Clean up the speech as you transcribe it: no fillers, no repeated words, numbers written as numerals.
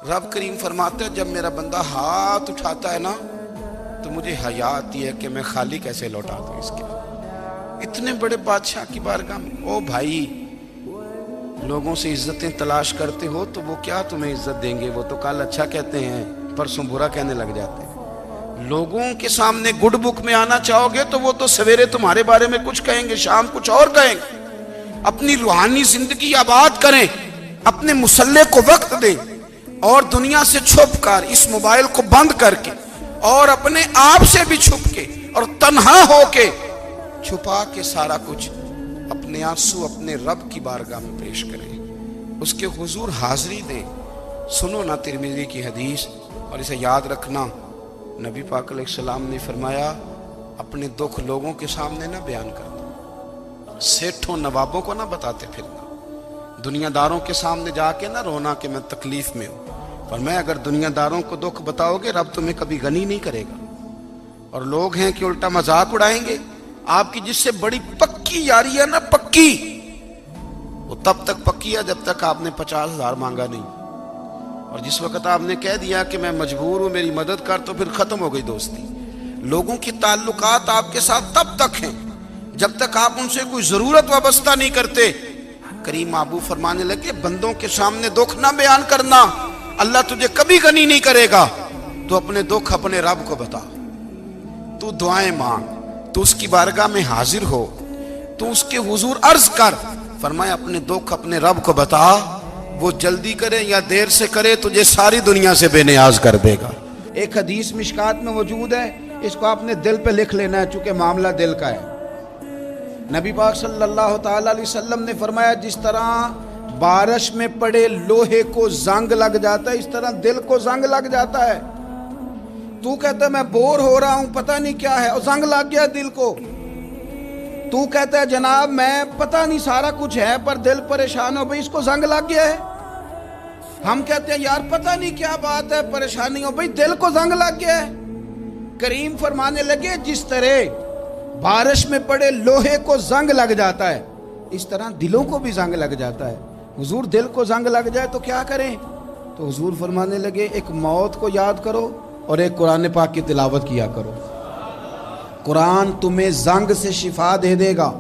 رب کریم فرماتا ہے جب میرا بندہ ہاتھ اٹھاتا ہے نا تو مجھے حیا آتی ہے کہ میں خالی کیسے لوٹا دوں اس کے. اتنے بڑے بادشاہ کی بارگاہ میں او بھائی لوگوں سے عزتیں تلاش کرتے ہو تو وہ کیا تمہیں عزت دیں گے؟ وہ تو کل اچھا کہتے ہیں پرسوں برا کہنے لگ جاتے ہیں. لوگوں کے سامنے گڈ بک میں آنا چاہو گے تو وہ تو سویرے تمہارے بارے میں کچھ کہیں گے، شام کچھ اور کہیں گے. اپنی روحانی زندگی آباد کریں، اپنے مسلح کو وقت دیں اور دنیا سے چھپ کر اس موبائل کو بند کر کے اور اپنے آپ سے بھی چھپ کے اور تنہا ہو کے چھپا کے سارا کچھ اپنے آنسو اپنے رب کی بارگاہ میں پیش کریں، اس کے حضور حاضری دیں. سنو نا ترمذی کی حدیث اور اسے یاد رکھنا. نبی پاک علیہ السلام نے فرمایا اپنے دکھ لوگوں کے سامنے نہ بیان کرنا، سیٹھوں نوابوں کو نہ بتاتے پھرنا، دنیا داروں کے سامنے جا کے نہ رونا کہ میں تکلیف میں ہوں. فرمایا اگر دنیا داروں کو دکھ بتاؤ گے رب تمہیں کبھی غنی نہیں کرے گا. اور لوگ ہیں کہ الٹا مذاق اڑائیں گے. آپ کی جس سے بڑی پکی یاری ہے نا، پکی، وہ تب تک پکی ہے جب تک آپ نے 50,000 مانگا نہیں. اور جس وقت آپ نے کہہ دیا کہ میں مجبور ہوں میری مدد کر تو پھر ختم ہو گئی دوستی. لوگوں کی تعلقات آپ کے ساتھ تب تک ہیں جب تک آپ ان سے کوئی ضرورت وابستہ نہیں کرتے. کریم محبوب فرمانے لگے بندوں کے سامنے دکھ نہ بیان کرنا، اللہ تجھے کبھی غنی نہیں کرے گا. تو اپنے دکھ اپنے رب کو بتا، تو دعائیں مانگ، تو اس کی بارگاہ میں حاضر ہو، تو اس کے حضور عرض کر. فرمایا اپنے دکھ اپنے رب کو بتا، وہ جلدی کرے یا دیر سے کرے تجھے ساری دنیا سے بے نیاز کر دے گا. ایک حدیث مشکات میں موجود ہے، اس کو آپ نے دل پہ لکھ لینا ہے چونکہ معاملہ دل کا ہے. نبی پاک صلی اللہ تعالی علیہ وسلم نے فرمایا جس طرح بارش میں پڑے لوہے کو زنگ لگ جاتا ہے اس طرح دل کو زنگ لگ جاتا ہے. تو کہتا ہے میں بور ہو رہا ہوں پتہ نہیں کیا ہے، اور زنگ لگ گیا دل کو. تو کہتا ہے جناب میں پتہ نہیں سارا کچھ ہے پر دل پریشان ہو بھئی اس کو زنگ لگ گیا ہے. ہم کہتے ہیں یار پتہ نہیں کیا بات ہے پریشانی ہو بھئی دل کو زنگ لگ گیا ہے. کریم فرمانے لگے جس طرح بارش میں پڑے لوہے کو زنگ لگ جاتا ہے اس طرح دلوں کو بھی زنگ لگ جاتا ہے. حضور دل کو زنگ لگ جائے تو کیا کریں؟ تو حضور فرمانے لگے ایک موت کو یاد کرو اور ایک قرآن پاک کی تلاوت کیا کرو. قرآن تمہیں زنگ سے شفا دے دے گا.